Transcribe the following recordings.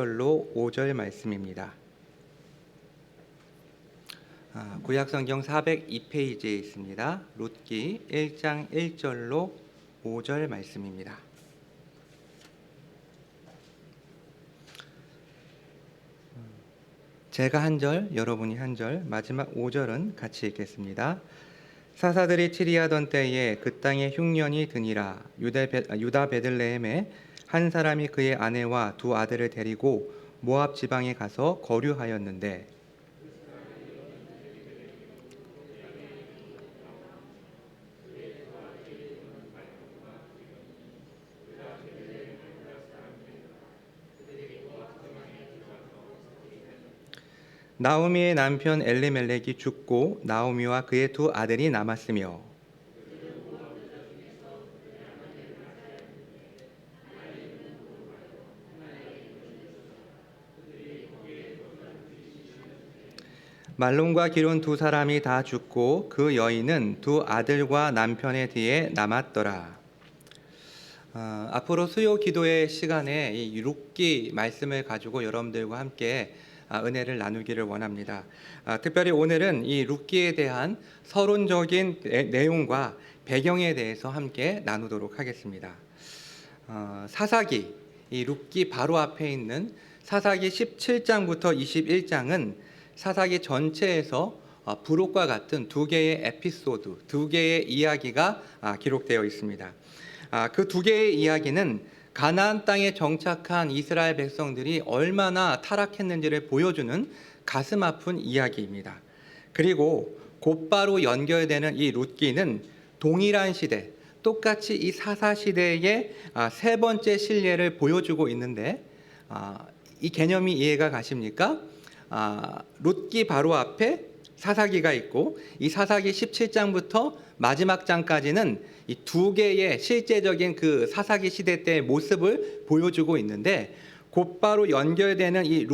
1절로 5절 말씀입니다. 구약성경 402페이지에 있습니다. 룻기 1장 1절로 5절 말씀입니다. 제가 한 절, 여러분이 한 절, 마지막 5절은 같이 읽겠습니다. 사사들이 치리하던 때에 그 땅에 흉년이 드니라. 유다 베들레헴에 한 사람이 그의 아내와 두 아들을 데리고 모압 지방에 가서 거류하였는데 나오미의 남편 엘리멜렉이 죽고 나오미와 그의 두 아들이 남았으며 말론과 기론 두 사람이 다 죽고 그 여인은 두 아들과 남편의 뒤에 남았더라. 앞으로 수요 기도의 시간에 이 룻기 말씀을 가지고 여러분들과 함께 은혜를 나누기를 원합니다. 특별히 오늘은 이 룻기에 대한 서론적인 내용과 배경에 대해서 함께 나누도록 하겠습니다. 사사기, 이 룻기 바로 앞에 있는 사사기 17장부터 21장은 사사기 전체에서 부록과 같은 두 개의 에피소드, 두 개의 이야기가 기록되어 있습니다. 그 두 개의 이야기는 가나안 땅에 정착한 이스라엘 백성들이 얼마나 타락했는지를 보여주는 가슴 아픈 이야기입니다. 그리고 곧바로 연결되는 이 룻기는 동일한 시대, 똑같이 이 사사 시대의 세 번째 신례를 보여주고 있는데 이 개념이 이해가 가십니까? 룻기 바로 앞에 사사기가 있고 이 사사기 17장부터 마지막 장까지는 이 두 개의 실제적인 그 사사기 시대 때의 모습을 보여주고 있는데 곧바로 연결되는 이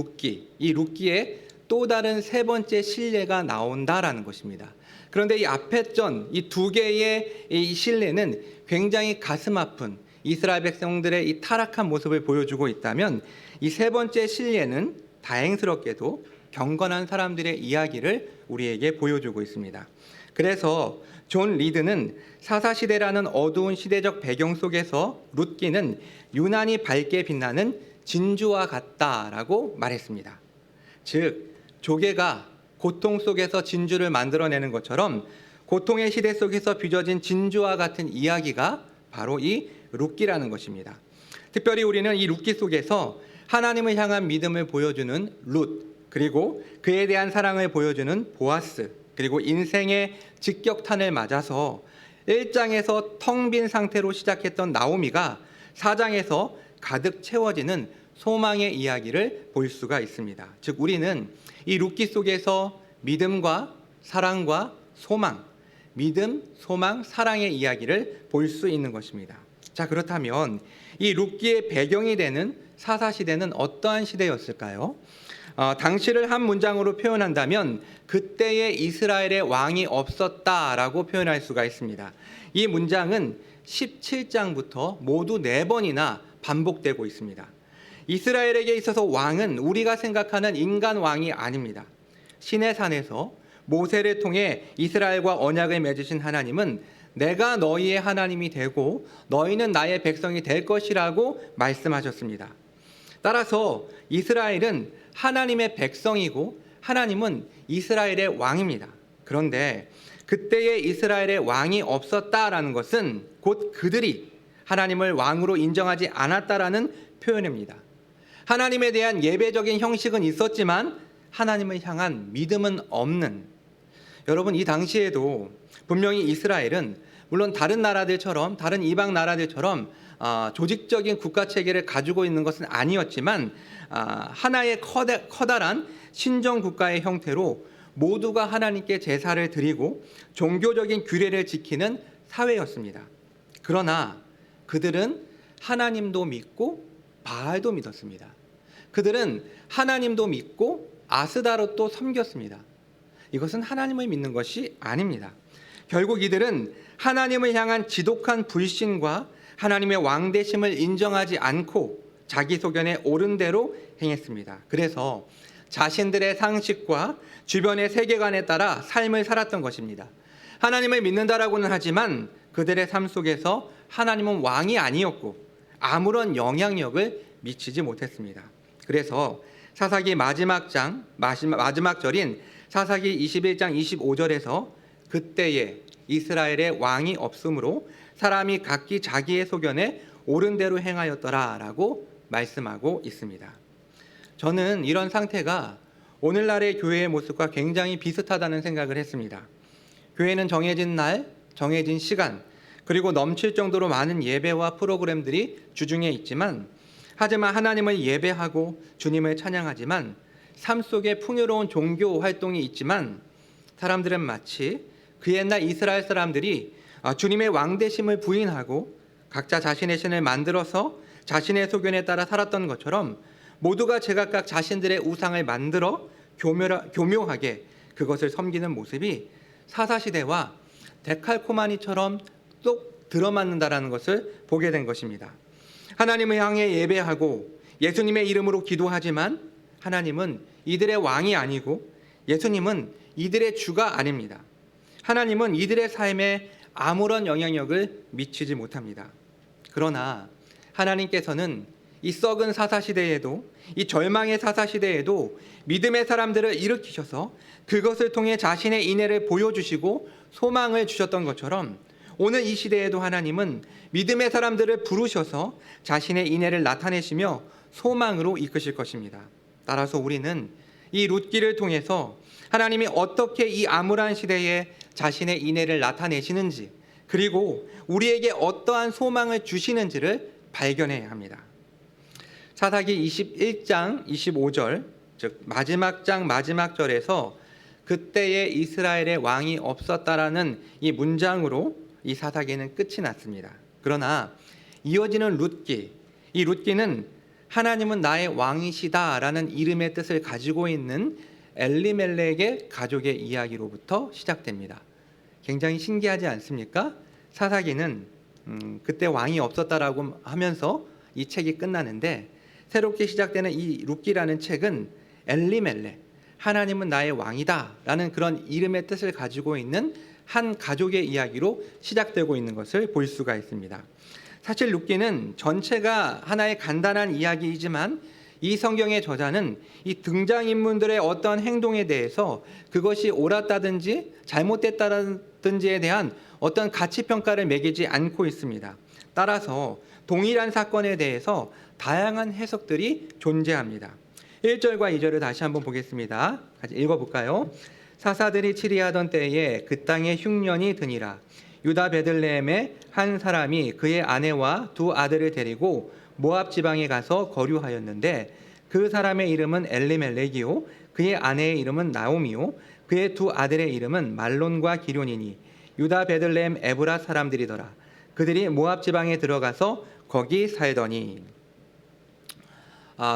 룻기에 또 다른 세 번째 신례가 나온다라는 것입니다. 그런데 이 앞에 전 이 두 개의 이 신례는 굉장히 가슴 아픈 이스라엘 백성들의 이 타락한 모습을 보여주고 있다면 이 세 번째 신례는 다행스럽게도 경건한 사람들의 이야기를 우리에게 보여주고 있습니다. 그래서 존 리드는 사사시대라는 어두운 시대적 배경 속에서 룻기는 유난히 밝게 빛나는 진주와 같다라고 말했습니다. 즉, 조개가 고통 속에서 진주를 만들어내는 것처럼 고통의 시대 속에서 빚어진 진주와 같은 이야기가 바로 이 룻기라는 것입니다. 특별히 우리는 이 룻기 속에서 하나님을 향한 믿음을 보여주는 룻, 그리고 그에 대한 사랑을 보여주는 보아스, 그리고 인생의 직격탄을 맞아서 1장에서 텅 빈 상태로 시작했던 나오미가 4장에서 가득 채워지는 소망의 이야기를 볼 수가 있습니다. 즉 우리는 이 룻기 속에서 믿음과 사랑과 소망, 믿음, 소망, 사랑의 이야기를 볼 수 있는 것입니다. 자, 그렇다면 이 룻기의 배경이 되는 사사시대는 어떠한 시대였을까요? 당시를 한 문장으로 표현한다면 그때의 이스라엘의 왕이 없었다라고 표현할 수가 있습니다. 이 문장은 17장부터 모두 4번이나 반복되고 있습니다. 이스라엘에게 있어서 왕은 우리가 생각하는 인간 왕이 아닙니다. 시내산에서 모세를 통해 이스라엘과 언약을 맺으신 하나님은 내가 너희의 하나님이 되고 너희는 나의 백성이 될 것이라고 말씀하셨습니다. 따라서 이스라엘은 하나님의 백성이고 하나님은 이스라엘의 왕입니다. 그런데 그때의 이스라엘의 왕이 없었다라는 것은 곧 그들이 하나님을 왕으로 인정하지 않았다라는 표현입니다. 하나님에 대한 예배적인 형식은 있었지만 하나님을 향한 믿음은 없는, 여러분 이 당시에도 분명히 이스라엘은 물론 다른 나라들처럼 다른 이방 나라들처럼 조직적인 국가 체계를 가지고 있는 것은 아니었지만 하나의 커다란 신정 국가의 형태로 모두가 하나님께 제사를 드리고 종교적인 규례를 지키는 사회였습니다. 그러나 그들은 하나님도 믿고 바알도 믿었습니다. 그들은 하나님도 믿고 아스다롯도 섬겼습니다. 이것은 하나님을 믿는 것이 아닙니다. 결국 이들은 하나님을 향한 지독한 불신과 하나님의 왕되심을 인정하지 않고 자기 소견에 옳은 대로 행했습니다. 그래서 자신들의 상식과 주변의 세계관에 따라 삶을 살았던 것입니다. 하나님을 믿는다라고는 하지만 그들의 삶 속에서 하나님은 왕이 아니었고 아무런 영향력을 미치지 못했습니다. 그래서 사사기 마지막 절인 사사기 21장 25절에서 그때에 이스라엘의 왕이 없으므로 사람이 각기 자기의 소견에 옳은 대로 행하였더라라고 말씀하고 있습니다. 저는 이런 상태가 오늘날의 교회의 모습과 굉장히 비슷하다는 생각을 했습니다. 교회는 정해진 날, 정해진 시간, 그리고 넘칠 정도로 많은 예배와 프로그램들이 주중에 있지만, 하지만 하나님을 예배하고 주님을 찬양하지만 삶 속에 풍요로운 종교 활동이 있지만 사람들은 마치 그 옛날 이스라엘 사람들이 주님의 왕되심을 부인하고 각자 자신의 신을 만들어서 자신의 소견에 따라 살았던 것처럼 모두가 제각각 자신들의 우상을 만들어 교묘하게 그것을 섬기는 모습이 사사시대와 데칼코마니처럼 쏙 들어맞는다라는 것을 보게 된 것입니다. 하나님을 향해 예배하고 예수님의 이름으로 기도하지만 하나님은 이들의 왕이 아니고 예수님은 이들의 주가 아닙니다. 하나님은 이들의 삶에 아무런 영향력을 미치지 못합니다. 그러나 하나님께서는 이 썩은 사사시대에도, 이 절망의 사사시대에도 믿음의 사람들을 일으키셔서 그것을 통해 자신의 인애를 보여주시고 소망을 주셨던 것처럼 오늘 이 시대에도 하나님은 믿음의 사람들을 부르셔서 자신의 인애를 나타내시며 소망으로 이끄실 것입니다. 따라서 우리는 이 룻기를 통해서 하나님이 어떻게 이 암울한 시대에 자신의 인애를 나타내시는지, 그리고 우리에게 어떠한 소망을 주시는지를 발견해야 합니다. 사사기 21장 25절, 즉 마지막 장 마지막 절에서 그때에 이스라엘의 왕이 없었다라는 이 문장으로 이 사사기는 끝이 났습니다. 그러나 이어지는 룻기, 이 룻기는 하나님은 나의 왕이시다라는 이름의 뜻을 가지고 있는 엘리멜렉의 가족의 이야기로부터 시작됩니다. 굉장히 신기하지 않습니까? 사사기는 그때 왕이 없었다라고 하면서 이 책이 끝나는데, 새롭게 시작되는 이 룻기라는 책은 엘리멜렉, 하나님은 나의 왕이다라는 그런 이름의 뜻을 가지고 있는 한 가족의 이야기로 시작되고 있는 것을 볼 수가 있습니다. 사실 룻기는 전체가 하나의 간단한 이야기이지만 이 성경의 저자는 이 등장인물들의 어떤 행동에 대해서 그것이 옳았다든지 잘못됐다든지에 대한 어떤 가치평가를 매기지 않고 있습니다. 따라서 동일한 사건에 대해서 다양한 해석들이 존재합니다. 1절과 2절을 다시 한번 보겠습니다. 같이 읽어볼까요? 사사들이 치리하던 때에 그 땅에 흉년이 드니라. 유다 베들레헴의 한 사람이 그의 아내와 두 아들을 데리고 모압 지방에 가서 거류하였는데 그 사람의 이름은 엘리멜렉이요 그의 아내의 이름은 나오미요 그의 두 아들의 이름은 말론과 기럐이니 유다 베들레헴 에브라 사람들이더라. 그들이 모압 지방에 들어가서 거기 살더니.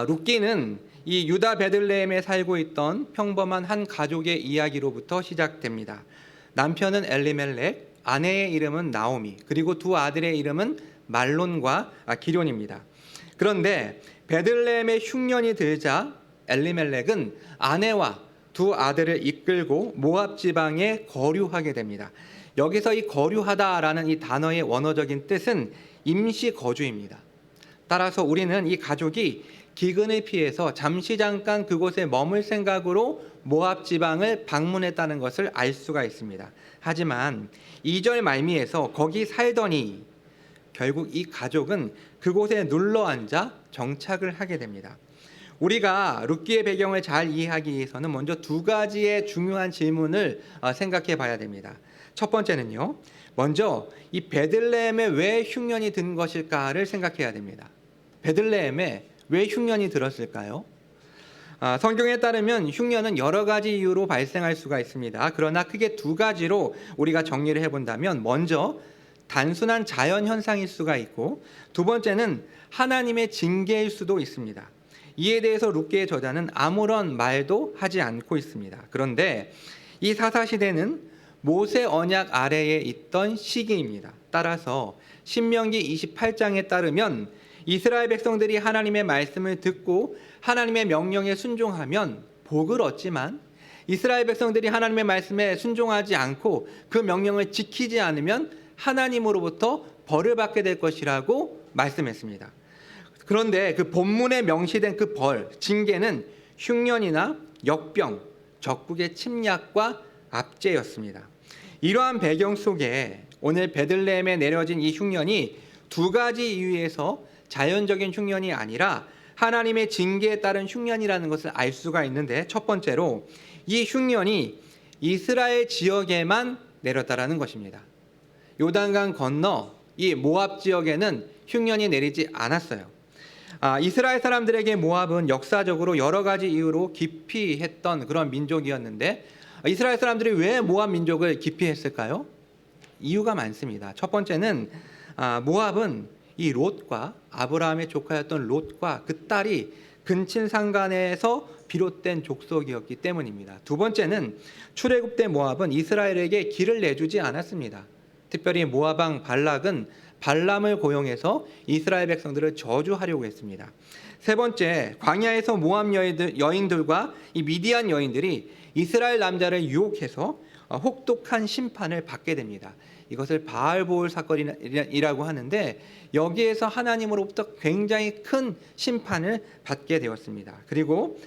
룻기는 이 유다 베들레헴에 살고 있던 평범한 한 가족의 이야기로부터 시작됩니다. 남편은 엘리멜렉, 아내의 이름은 나오미, 그리고 두 아들의 이름은 말론과 기럐입니다. 그런데 베들레헴에 흉년이 들자 엘리멜렉은 아내와 두 아들을 이끌고 모압 지방에 거류하게 됩니다. 여기서 이 거류하다라는 이 단어의 원어적인 뜻은 임시 거주입니다. 따라서 우리는 이 가족이 기근을 피해서 잠깐 그곳에 머물 생각으로 모압 지방을 방문했다는 것을 알 수가 있습니다. 하지만 2절 말미에서 거기 살더니 결국 이 가족은 그곳에 눌러앉아 정착을 하게 됩니다. 우리가 룻기의 배경을 잘 이해하기 위해서는 먼저 두 가지의 중요한 질문을 생각해 봐야 됩니다. 첫 번째는요, 먼저 이 베들레헴에 왜 흉년이 든 것일까를 생각해야 됩니다. 베들레헴에 왜 흉년이 들었을까요? 성경에 따르면 흉년은 여러 가지 이유로 발생할 수가 있습니다. 그러나 크게 두 가지로 우리가 정리를 해본다면, 먼저 단순한 자연 현상일 수가 있고, 두 번째는 하나님의 징계일 수도 있습니다. 이에 대해서 룻기의 저자는 아무런 말도 하지 않고 있습니다. 그런데 이 사사시대는 모세 언약 아래에 있던 시기입니다. 따라서 신명기 28장에 따르면 이스라엘 백성들이 하나님의 말씀을 듣고 하나님의 명령에 순종하면 복을 얻지만 이스라엘 백성들이 하나님의 말씀에 순종하지 않고 그 명령을 지키지 않으면 하나님으로부터 벌을 받게 될 것이라고 말씀했습니다. 그런데 그 본문에 명시된 그 벌, 징계는 흉년이나 역병, 적국의 침략과 압제였습니다. 이러한 배경 속에 오늘 베들레헴에 내려진 이 흉년이 두 가지 이유에서 자연적인 흉년이 아니라 하나님의 징계에 따른 흉년이라는 것을 알 수가 있는데, 첫 번째로 이 흉년이 이스라엘 지역에만 내렸다라는 것입니다. 요단강 건너 이 모압 지역에는 흉년이 내리지 않았어요. 이스라엘 사람들에게 모압은 역사적으로 여러 가지 이유로 기피했던 그런 민족이었는데, 이스라엘 사람들이 왜 모압 민족을 기피했을까요? 이유가 많습니다. 첫 번째는 모압은 이 롯과 아브라함의 조카였던 롯과 그 딸이 근친상간에서 비롯된 족속이었기 때문입니다. 두 번째는 출애굽 때 모압은 이스라엘에게 길을 내주지 않았습니다. 특별히 모압 왕 발락은 발람을 고용해서 이스라엘 백성들을 저주하려고 했습니다. 세 번째, 광야에서 모압 여인들과 이 미디안 여인들이 이스라엘 남자를 유혹해서 혹독한 심판을 받게 됩니다. 이것을 바알보올 사건이라고 하는데, 여기에서 하나님으로부터 굉장히 큰 심판을 받게 되었습니다. 그리고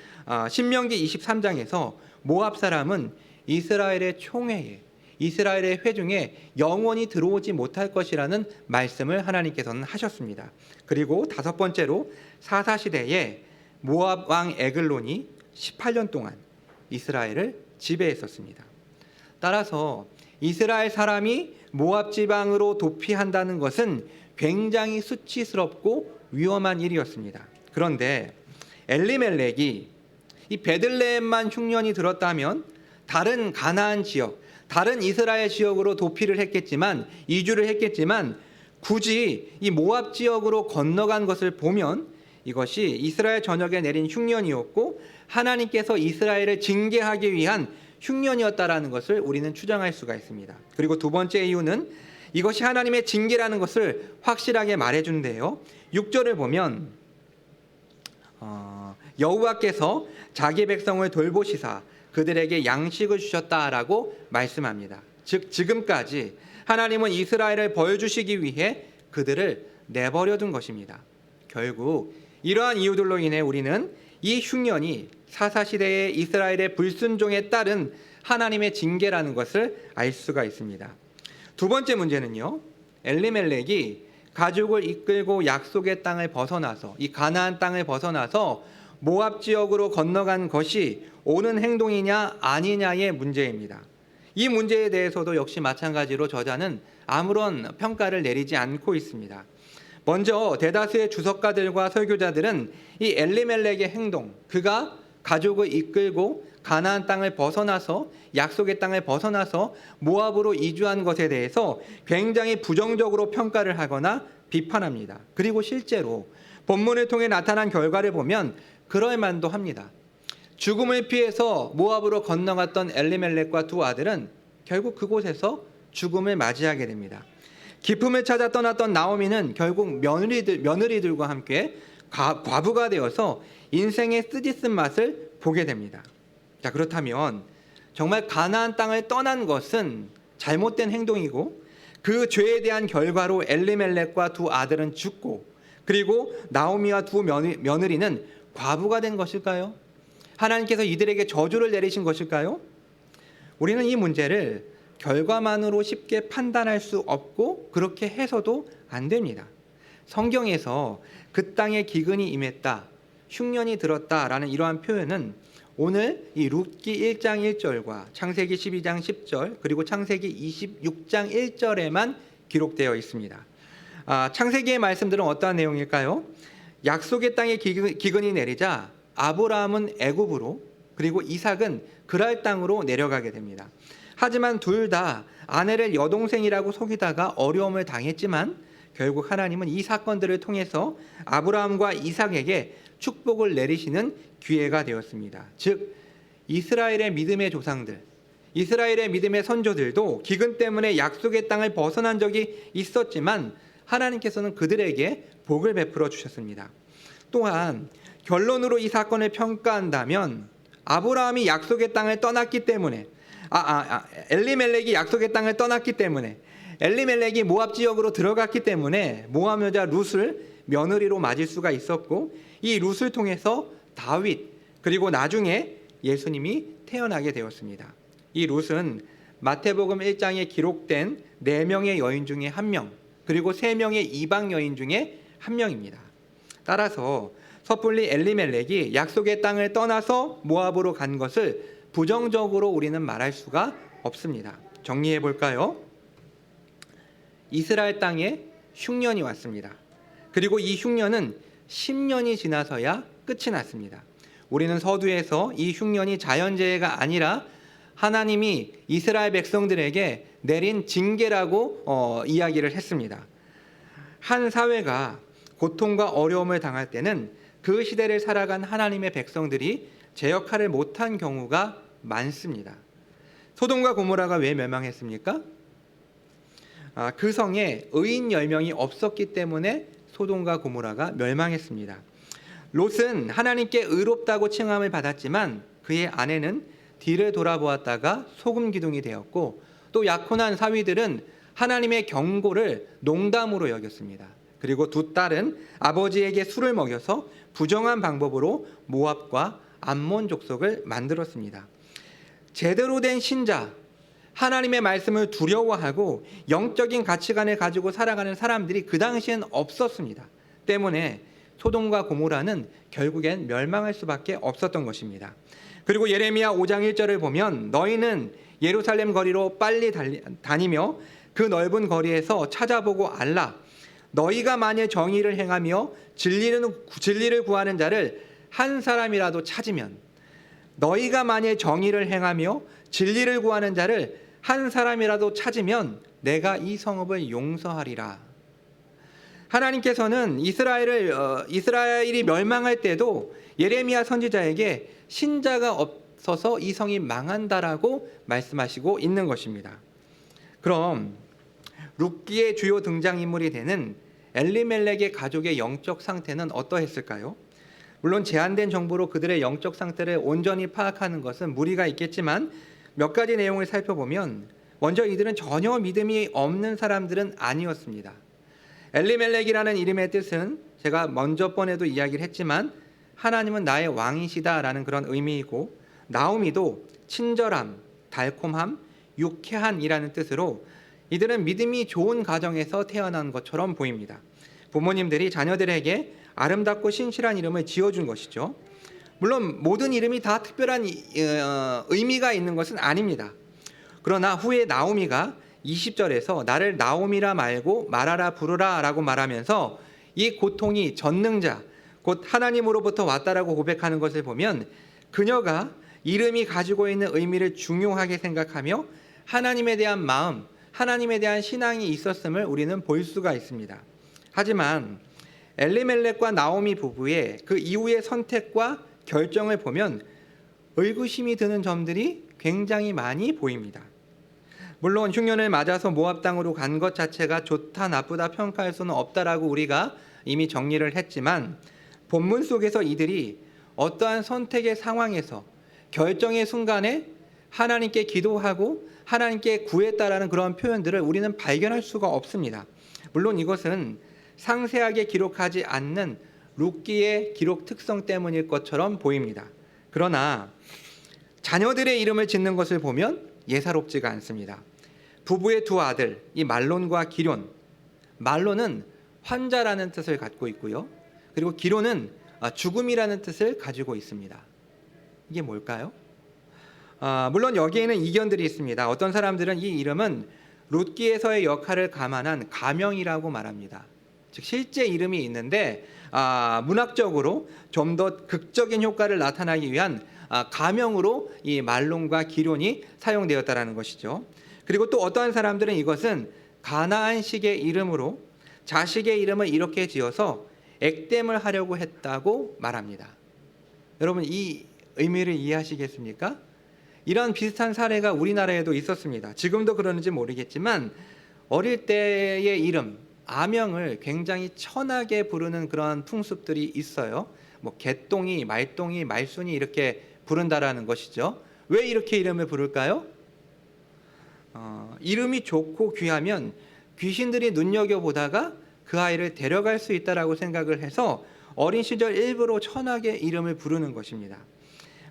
신명기 23장에서 모압 사람은 이스라엘의 총회에, 이스라엘의 회중에 영원히 들어오지 못할 것이라는 말씀을 하나님께서는 하셨습니다. 그리고 다섯 번째로 사사시대에 모압 왕 에글론이 18년 동안 이스라엘을 지배했었습니다. 따라서 이스라엘 사람이 모압 지방으로 도피한다는 것은 굉장히 수치스럽고 위험한 일이었습니다. 그런데 엘리멜렉이 이 베들레헴만 흉년이 들었다면 다른 가나안 지역, 다른 이스라엘 지역으로 도피를 했겠지만, 이주를 했겠지만, 굳이 이 모압 지역으로 건너간 것을 보면 이것이 이스라엘 전역에 내린 흉년이었고 하나님께서 이스라엘을 징계하기 위한 흉년이었다라는 것을 우리는 추정할 수가 있습니다. 그리고 두 번째 이유는 이것이 하나님의 징계라는 것을 확실하게 말해준대요. 6절을 보면 여호와께서 자기 백성을 돌보시사 그들에게 양식을 주셨다라고 말씀합니다. 즉 지금까지 하나님은 이스라엘을 벌 주시기 위해 그들을 내버려 둔 것입니다. 결국 이러한 이유들로 인해 우리는 이 흉년이 사사시대의 이스라엘의 불순종에 따른 하나님의 징계라는 것을 알 수가 있습니다. 두 번째 문제는요, 엘리멜렉이 가족을 이끌고 약속의 땅을 벗어나서, 이 가나안 땅을 벗어나서 모압 지역으로 건너간 것이 옳은 행동이냐 아니냐의 문제입니다. 이 문제에 대해서도 역시 마찬가지로 저자는 아무런 평가를 내리지 않고 있습니다. 먼저 대다수의 주석가들과 설교자들은 이 엘리멜렉의 행동, 그가 가족을 이끌고 가나안 땅을 벗어나서, 약속의 땅을 벗어나서 모압으로 이주한 것에 대해서 굉장히 부정적으로 평가를 하거나 비판합니다. 그리고 실제로 본문을 통해 나타난 결과를 보면 그럴 만도 합니다. 죽음을 피해서 모압으로 건너갔던 엘리멜렉과 두 아들은 결국 그곳에서 죽음을 맞이하게 됩니다. 기쁨을 찾아 떠났던 나오미는 결국 며느리들과 함께 과부가 되어서 인생의 쓰디쓴 맛을 보게 됩니다. 자, 그렇다면 정말 가나안 땅을 떠난 것은 잘못된 행동이고 그 죄에 대한 결과로 엘리멜렉과 두 아들은 죽고, 그리고 나오미와 두 며느리는 과부가 된 것일까요? 하나님께서 이들에게 저주를 내리신 것일까요? 우리는 이 문제를 결과만으로 쉽게 판단할 수 없고 그렇게 해서도 안 됩니다. 성경에서 그 땅에 기근이 임했다, 흉년이 들었다라는 이러한 표현은 오늘 이 룻기 1장 1절과 창세기 12장 10절 그리고 창세기 26장 1절에만 기록되어 있습니다. 창세기의 말씀들은 어떠한 내용일까요? 약속의 땅에 기근이 내리자 아브라함은 애굽으로, 그리고 이삭은 그랄 땅으로 내려가게 됩니다. 하지만 둘 다 아내를 여동생이라고 속이다가 어려움을 당했지만 결국 하나님은 이 사건들을 통해서 아브라함과 이삭에게 축복을 내리시는 기회가 되었습니다. 즉 이스라엘의 믿음의 조상들, 이스라엘의 믿음의 선조들도 기근 때문에 약속의 땅을 벗어난 적이 있었지만 하나님께서는 그들에게 복을 베풀어 주셨습니다. 또한 결론으로 이 사건을 평가한다면 아브라함이 약속의 땅을 떠났기 때문에 엘리멜렉이 약속의 땅을 떠났기 때문에 엘리멜렉이 모압 지역으로 들어갔기 때문에 모압 여자 룻을 며느리로 맞을 수가 있었고 이 룻을 통해서 다윗 그리고 나중에 예수님이 태어나게 되었습니다. 이 룻은 마태복음 1장에 기록된 4명의 여인 중에 1명 그리고 3명의 이방 여인 중에 1명입니다. 따라서 섣불리 엘리멜렉이 약속의 땅을 떠나서 모압으로 간 것을 부정적으로 우리는 말할 수가 없습니다. 정리해 볼까요? 이스라엘 땅에 흉년이 왔습니다. 그리고 이 흉년은 10년이 지나서야 끝이 났습니다. 우리는 서두에서 이 흉년이 자연재해가 아니라 하나님이 이스라엘 백성들에게 내린 징계라고 이야기를 했습니다. 한 사회가 고통과 어려움을 당할 때는 그 시대를 살아간 하나님의 백성들이 제 역할을 못한 경우가 많습니다. 소돔과 고모라가 왜 멸망했습니까? 그 성에 의인 10명이 없었기 때문에 소돔과 고모라가 멸망했습니다. 롯은 하나님께 의롭다고 칭함을 받았지만 그의 아내는 뒤를 돌아보았다가 소금 기둥이 되었고 또 약혼한 사위들은 하나님의 경고를 농담으로 여겼습니다. 그리고 두 딸은 아버지에게 술을 먹여서 부정한 방법으로 모압과 암몬 족속을 만들었습니다. 제대로 된 신자, 하나님의 말씀을 두려워하고 영적인 가치관을 가지고 살아가는 사람들이 그 당시엔 없었습니다. 때문에 소돔과 고모라는 결국엔 멸망할 수밖에 없었던 것입니다. 그리고 예레미야 5장 1절을 보면 너희는 예루살렘 거리로 빨리 다니며 그 넓은 거리에서 찾아보고 알라. 너희가 만일 정의를 행하며 진리를 구하는 자를 한 사람이라도 찾으면 너희가 만일 정의를 행하며 진리를 구하는 자를 한 사람이라도 찾으면 내가 이 성읍을 용서하리라. 하나님께서는 이스라엘이 멸망할 때도 예레미야 선지자에게 신자가 없어서 이 성이 망한다라고 말씀하시고 있는 것입니다. 그럼 룻기의 주요 등장인물이 되는 엘리멜렉의 가족의 영적 상태는 어떠했을까요? 물론 제한된 정보로 그들의 영적 상태를 온전히 파악하는 것은 무리가 있겠지만 몇 가지 내용을 살펴보면 먼저 이들은 전혀 믿음이 없는 사람들은 아니었습니다. 엘리멜렉이라는 이름의 뜻은 제가 먼저 번에도 이야기를 했지만 하나님은 나의 왕이시다라는 그런 의미이고 나오미도 친절함, 달콤함, 유쾌한이라는 뜻으로 이들은 믿음이 좋은 가정에서 태어난 것처럼 보입니다. 부모님들이 자녀들에게 아름답고 신실한 이름을 지어준 것이죠. 물론 모든 이름이 다 특별한 의미가 있는 것은 아닙니다. 그러나 후에 나오미가 20절에서 나를 나오미라 말고 말하라 부르라 라고 말하면서 이 고통이 전능자 곧 하나님으로부터 왔다라고 고백하는 것을 보면 그녀가 이름이 가지고 있는 의미를 중요하게 생각하며 하나님에 대한 마음, 하나님에 대한 신앙이 있었음을 우리는 볼 수가 있습니다. 하지만 엘리멜렉과 나오미 부부의 그 이후의 선택과 결정을 보면 의구심이 드는 점들이 굉장히 많이 보입니다. 물론 흉년을 맞아서 모압 땅으로 간 것 자체가 좋다 나쁘다 평가할 수는 없다라고 우리가 이미 정리를 했지만 본문 속에서 이들이 어떠한 선택의 상황에서 결정의 순간에 하나님께 기도하고 하나님께 구했다라는 그런 표현들을 우리는 발견할 수가 없습니다. 물론 이것은 상세하게 기록하지 않는 룻기의 기록 특성 때문일 것처럼 보입니다. 그러나 자녀들의 이름을 짓는 것을 보면 예사롭지가 않습니다. 부부의 두 아들, 이 말론과 기럨. 말론은 환자라는 뜻을 갖고 있고요. 그리고 기럨은 죽음이라는 뜻을 가지고 있습니다. 이게 뭘까요? 물론 여기에는 이견들이 있습니다. 어떤 사람들은 이 이름은 룻기에서의 역할을 감안한 가명이라고 말합니다. 즉 실제 이름이 있는데 문학적으로 좀 더 극적인 효과를 나타나기 위한 가명으로 이 말론과 기럨이 사용되었다라는 것이죠. 그리고 또 어떠한 사람들은 이것은 가나안식의 이름으로 자식의 이름을 이렇게 지어서 액땜을 하려고 했다고 말합니다. 여러분 이 의미를 이해하시겠습니까? 이런 비슷한 사례가 우리나라에도 있었습니다. 지금도 그러는지 모르겠지만 어릴 때의 이름, 아명을 굉장히 천하게 부르는 그런 풍습들이 있어요. 뭐 개똥이, 말똥이, 말순이 이렇게 부른다라는 것이죠. 왜 이렇게 이름을 부를까요? 이름이 좋고 귀하면 귀신들이 눈여겨보다가 그 아이를 데려갈 수 있다라고 생각을 해서 어린 시절 일부러 천하게 이름을 부르는 것입니다.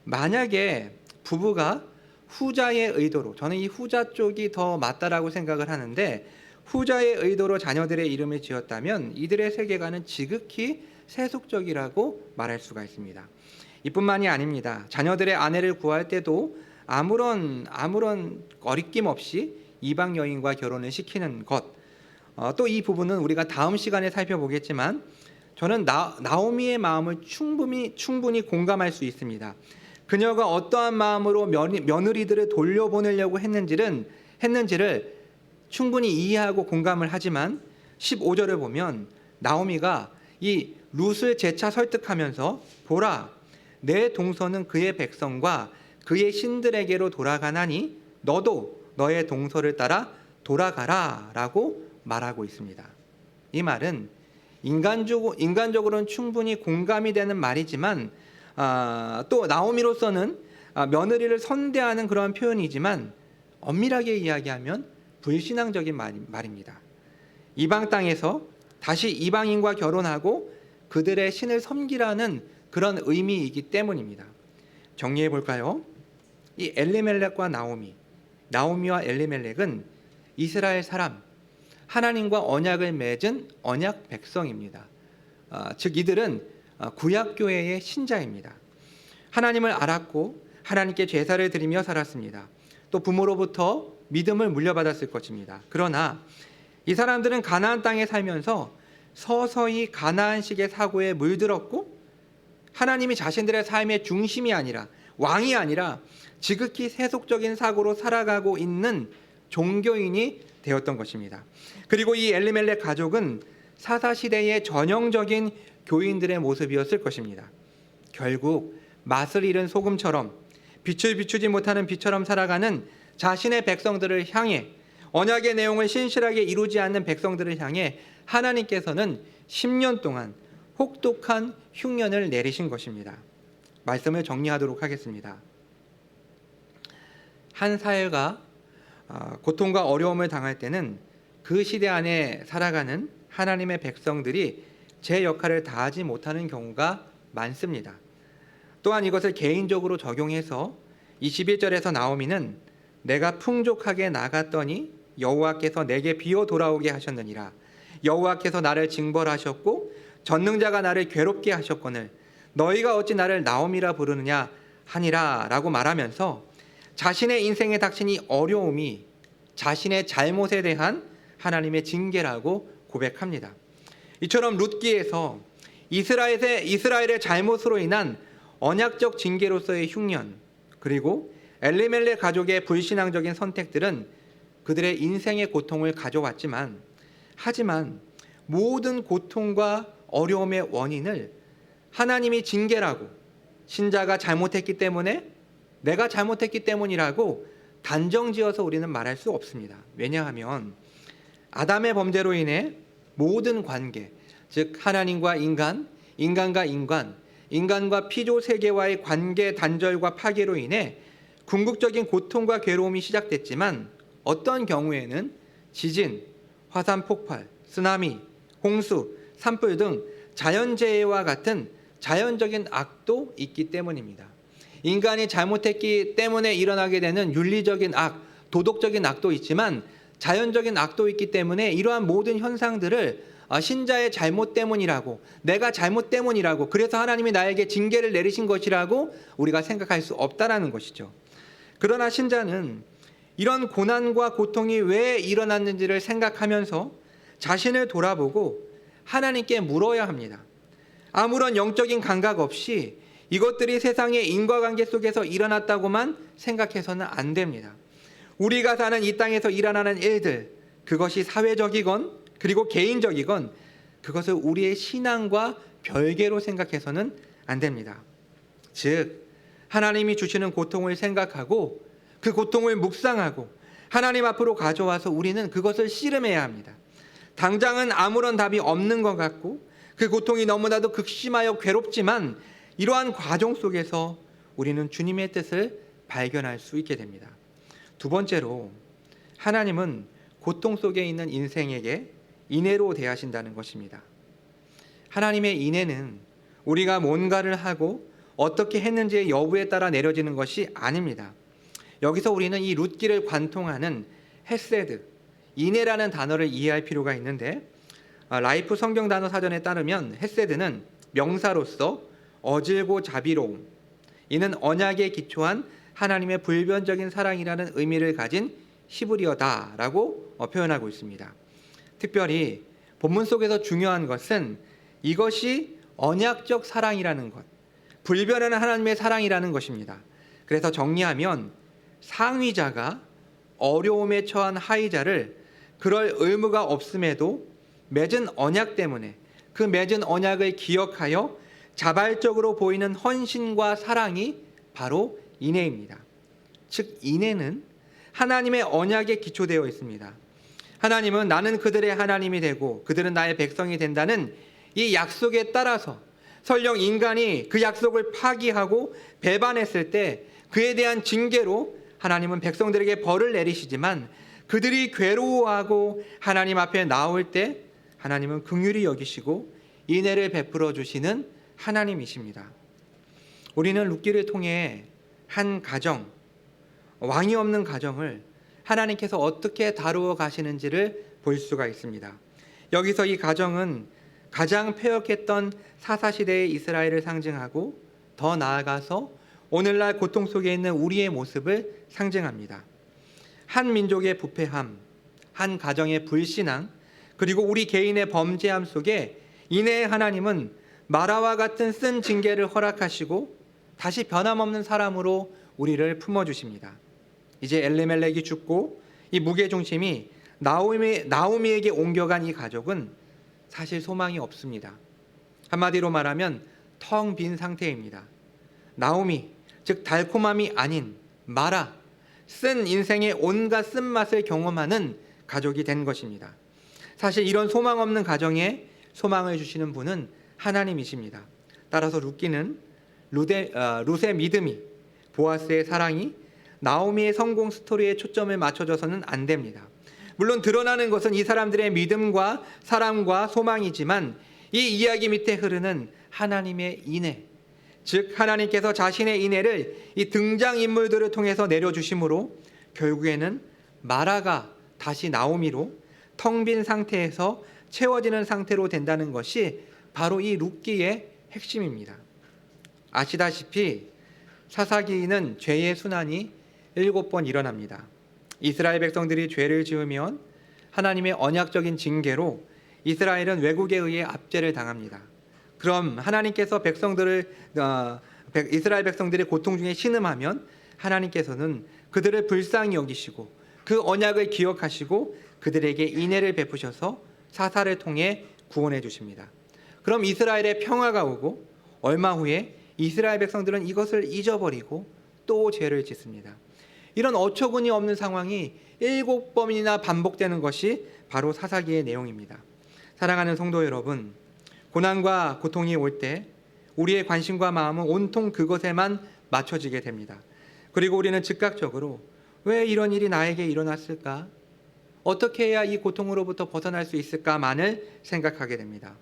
만약에 부부가 후자의 의도로, 저는 이 후자 쪽이 더 맞다라고 생각을 하는데, 후자의 의도로 자녀들의 이름을 지었다면 이들의 세계관은 지극히 세속적이라고 말할 수가 있습니다. 이뿐만이 아닙니다. 자녀들의 아내를 구할 때도 아무런 거리낌 없이 이방 여인과 결혼을 시키는 것. 또 이 부분은 우리가 다음 시간에 살펴보겠지만 저는 나오미의 마음을 충분히 공감할 수 있습니다. 그녀가 어떠한 마음으로 며느리들을 돌려보내려고 했는지를 충분히 이해하고 공감을 하지만 15절을 보면 나오미가 이 룻을 재차 설득하면서 보라, 내 동서는 그의 백성과 그의 신들에게로 돌아가나니 너도 너의 동서를 따라 돌아가라 라고 말하고 있습니다. 이 말은 인간적으로는 충분히 공감이 되는 말이지만 또 나오미로서는 며느리를 선대하는 그런 표현이지만 엄밀하게 이야기하면 불신앙적인 말입니다. 이방 땅에서 다시 이방인과 결혼하고 그들의 신을 섬기라는 그런 의미이기 때문입니다. 정리해 볼까요? 이 엘리멜렉과 나오미와 엘리멜렉은 이스라엘 사람, 하나님과 언약을 맺은 언약 백성입니다. 즉 이들은 구약교회의 신자입니다. 하나님을 알았고 하나님께 제사를 드리며 살았습니다. 또 부모로부터 믿음을 물려받았을 것입니다. 그러나 이 사람들은 가나안 땅에 살면서 서서히 가나안식의 사고에 물들었고 하나님이 자신들의 삶의 중심이 아니라, 왕이 아니라 지극히 세속적인 사고로 살아가고 있는 종교인이 되었던 것입니다. 그리고 이 엘리멜렉 가족은 사사시대의 전형적인 교인들의 모습이었을 것입니다. 결국 맛을 잃은 소금처럼, 빛을 비추지 못하는 빛처럼 살아가는 자신의 백성들을 향해, 언약의 내용을 신실하게 이루지 않는 백성들을 향해 하나님께서는 10년 동안 혹독한 흉년을 내리신 것입니다. 말씀을 정리하도록 하겠습니다. 한 사회가 고통과 어려움을 당할 때는 그 시대 안에 살아가는 하나님의 백성들이 제 역할을 다하지 못하는 경우가 많습니다. 또한 이것을 개인적으로 적용해서 21절에서 나오미는 내가 풍족하게 나갔더니 여호와께서 내게 비어 돌아오게 하셨느니라. 여호와께서 나를 징벌하셨고 전능자가 나를 괴롭게 하셨거늘 너희가 어찌 나를 나오미라 부르느냐 하니라 라고 말하면서 자신의 인생에 닥친 이 어려움이 자신의 잘못에 대한 하나님의 징계라고 고백합니다. 이처럼 룻기에서 이스라엘의 잘못으로 인한 언약적 징계로서의 흉년, 그리고 엘리멜렉 가족의 불신앙적인 선택들은 그들의 인생의 고통을 가져왔지만, 하지만 모든 고통과 어려움의 원인을 하나님이 징계라고, 신자가 잘못했기 때문에, 내가 잘못했기 때문이라고 단정지어서 우리는 말할 수 없습니다. 왜냐하면 아담의 범죄로 인해 모든 관계, 즉 하나님과 인간, 인간과 인간, 인간과 피조 세계와의 관계 단절과 파괴로 인해 궁극적인 고통과 괴로움이 시작됐지만, 어떤 경우에는 지진, 화산 폭발, 쓰나미, 홍수, 산불 등 자연재해와 같은 자연적인 악도 있기 때문입니다. 인간이 잘못했기 때문에 일어나게 되는 윤리적인 악, 도덕적인 악도 있지만 자연적인 악도 있기 때문에 이러한 모든 현상들을 신자의 잘못 때문이라고, 내가 잘못 때문이라고, 그래서 하나님이 나에게 징계를 내리신 것이라고 우리가 생각할 수 없다라는 것이죠. 그러나 신자는 이런 고난과 고통이 왜 일어났는지를 생각하면서 자신을 돌아보고 하나님께 물어야 합니다. 아무런 영적인 감각 없이 이것들이 세상의 인과관계 속에서 일어났다고만 생각해서는 안 됩니다. 우리가 사는 이 땅에서 일어나는 일들, 그것이 사회적이건 그리고 개인적이건 그것을 우리의 신앙과 별개로 생각해서는 안 됩니다. 즉 하나님이 주시는 고통을 생각하고 그 고통을 묵상하고 하나님 앞으로 가져와서 우리는 그것을 씨름해야 합니다. 당장은 아무런 답이 없는 것 같고 그 고통이 너무나도 극심하여 괴롭지만 이러한 과정 속에서 우리는 주님의 뜻을 발견할 수 있게 됩니다. 두 번째로 하나님은 고통 속에 있는 인생에게 인애로 대하신다는 것입니다. 하나님의 인애는 우리가 뭔가를 하고 어떻게 했는지의 여부에 따라 내려지는 것이 아닙니다. 여기서 우리는 이 룻기를 관통하는 헤세드, 인애라는 단어를 이해할 필요가 있는데 라이프 성경 단어 사전에 따르면 헤세드는 명사로서 어질고 자비로움, 이는 언약에 기초한 하나님의 불변적인 사랑이라는 의미를 가진 히브리어다라고 표현하고 있습니다. 특별히 본문 속에서 중요한 것은 이것이 언약적 사랑이라는 것, 불변하는 하나님의 사랑이라는 것입니다. 그래서 정리하면 상위자가 어려움에 처한 하위자를 그럴 의무가 없음에도 맺은 언약 때문에 그 맺은 언약을 기억하여 자발적으로 보이는 헌신과 사랑이 바로 인애입니다. 즉 인애는 하나님의 언약에 기초되어 있습니다. 하나님은 나는 그들의 하나님이 되고 그들은 나의 백성이 된다는 이 약속에 따라서 설령 인간이 그 약속을 파기하고 배반했을 때 그에 대한 징계로 하나님은 백성들에게 벌을 내리시지만 그들이 괴로워하고 하나님 앞에 나올 때 하나님은 긍휼히 여기시고 인애를 베풀어 주시는 하나님이십니다. 우리는 룻기를 통해 한 가정, 왕이 없는 가정을 하나님께서 어떻게 다루어 가시는지를 볼 수가 있습니다. 여기서 이 가정은 가장 패역했던 사사시대의 이스라엘을 상징하고 더 나아가서 오늘날 고통 속에 있는 우리의 모습을 상징합니다. 한 민족의 부패함, 한 가정의 불신앙, 그리고 우리 개인의 범죄함 속에 인애의 하나님은 마라와 같은 쓴 징계를 허락하시고 다시 변함없는 사람으로 우리를 품어주십니다. 이제 엘리멜렉이 죽고 이 무게중심이 나오미에게 옮겨간 이 가족은 사실 소망이 없습니다. 한마디로 말하면 텅 빈 상태입니다. 나오미, 즉 달콤함이 아닌 마라, 쓴 인생의 온갖 쓴맛을 경험하는 가족이 된 것입니다. 사실 이런 소망 없는 가정에 소망을 주시는 분은 하나님이십니다. 따라서 룻기는 룻의 믿음이, 보아스의 사랑이 나오미의 성공 스토리에 초점을 맞춰줘서는 안 됩니다. 물론 드러나는 것은 이 사람들의 믿음과 사랑과 소망이지만 이 이야기 밑에 흐르는 하나님의 인애, 즉 하나님께서 자신의 인애를 이 등장인물들을 통해서 내려주심으로 결국에는 마라가 다시 나오미로 텅 빈 상태에서 채워지는 상태로 된다는 것이 바로 이 룻기의 핵심입니다. 아시다시피 사사기는 죄의 순환이 7번 일어납니다. 이스라엘 백성들이 죄를 지으면 하나님의 언약적인 징계로 이스라엘은 왜국에 의해 압제를 당합니다. 그럼 하나님께서 이스라엘 백성들의 고통 중에 신음하면 하나님께서는 그들을 불쌍히 여기시고 그 언약을 기억하시고 그들에게 인애를 베푸셔서 사사를 통해 구원해 주십니다. 그럼 이스라엘의 평화가 오고 얼마 후에 이스라엘 백성들은 이것을 잊어버리고 또 죄를 짓습니다. 이런 어처구니 없는 상황이 7번이나 반복되는 것이 바로 사사기의 내용입니다. 사랑하는 성도 여러분, 고난과 고통이 올 때 우리의 관심과 마음은 온통 그것에만 맞춰지게 됩니다. 그리고 우리는 즉각적으로 왜 이런 일이 나에게 일어났을까? 어떻게 해야 이 고통으로부터 벗어날 수 있을까만을 생각하게 됩니다.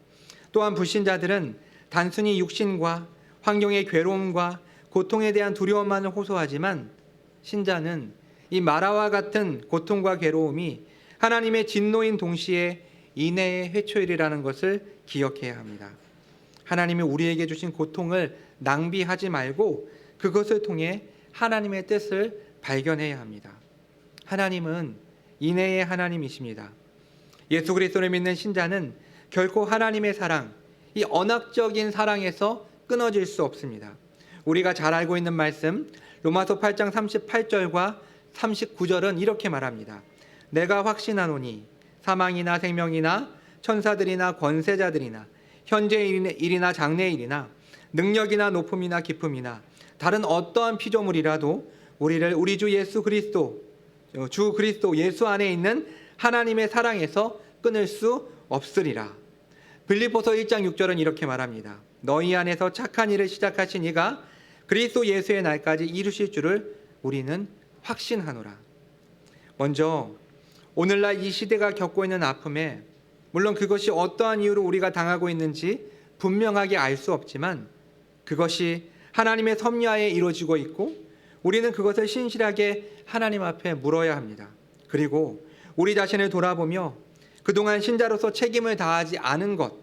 또한 불신자들은 단순히 육신과 환경의 괴로움과 고통에 대한 두려움만을 호소하지만 신자는 이 마라와 같은 고통과 괴로움이 하나님의 진노인 동시에 인애의 회초일이라는 것을 기억해야 합니다. 하나님이 우리에게 주신 고통을 낭비하지 말고 그것을 통해 하나님의 뜻을 발견해야 합니다. 하나님은 인애의 하나님이십니다. 예수 그리스도를 믿는 신자는 결코 하나님의 사랑, 이 언약적인 사랑에서 끊어질 수 없습니다. 우리가 잘 알고 있는 말씀 로마서 8장 38절과 39절은 이렇게 말합니다. 내가 확신하노니 사망이나 생명이나 천사들이나 권세자들이나 현재 일이나 장래 일이나 능력이나 높음이나 깊음이나 다른 어떠한 피조물이라도 우리를 우리 주 그리스도 예수 안에 있는 하나님의 사랑에서 끊을 수 없으리라. 빌립보서 1장 6절은 이렇게 말합니다. 너희 안에서 착한 일을 시작하신 이가 그리스도 예수의 날까지 이루실 줄을 우리는 확신하노라. 먼저 오늘날 이 시대가 겪고 있는 아픔에 물론 그것이 어떠한 이유로 우리가 당하고 있는지 분명하게 알 수 없지만 그것이 하나님의 섭리하에 이루어지고 있고 우리는 그것을 신실하게 하나님 앞에 물어야 합니다. 그리고 우리 자신을 돌아보며 그동안 신자로서 책임을 다하지 않은 것,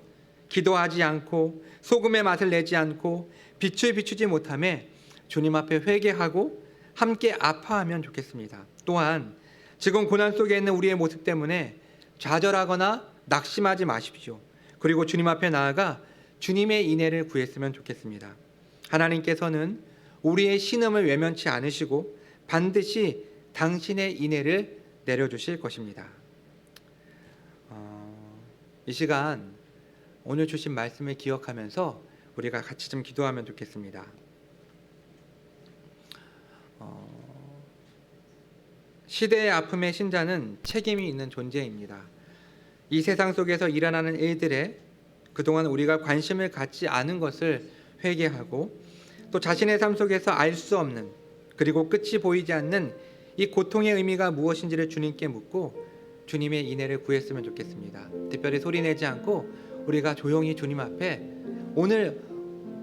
기도하지 않고 소금의 맛을 내지 않고 빛을 비추지 못함에 주님 앞에 회개하고 함께 아파하면 좋겠습니다. 또한 지금 고난 속에 있는 우리의 모습 때문에 좌절하거나 낙심하지 마십시오. 그리고 주님 앞에 나아가 주님의 인애를 구했으면 좋겠습니다. 하나님께서는 우리의 신음을 외면치 않으시고 반드시 당신의 인애를 내려주실 것입니다. 이 시간 오늘 주신 말씀을 기억하면서 우리가 같이 좀 기도하면 좋겠습니다. 시대의 아픔의 신자는 책임이 있는 존재입니다. 이 세상 속에서 일어나는 일들에 그동안 우리가 관심을 갖지 않은 것을 회개하고 또 자신의 삶 속에서 알 수 없는 그리고 끝이 보이지 않는 이 고통의 의미가 무엇인지를 주님께 묻고 주님의 인애를 구했으면 좋겠습니다. 특별히 소리내지 않고 우리가 조용히 주님 앞에 오늘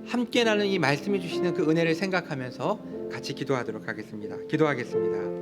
함께 나는 이 말씀해 주시는 그 은혜를 생각하면서 같이 기도하도록 하겠습니다. 기도하겠습니다.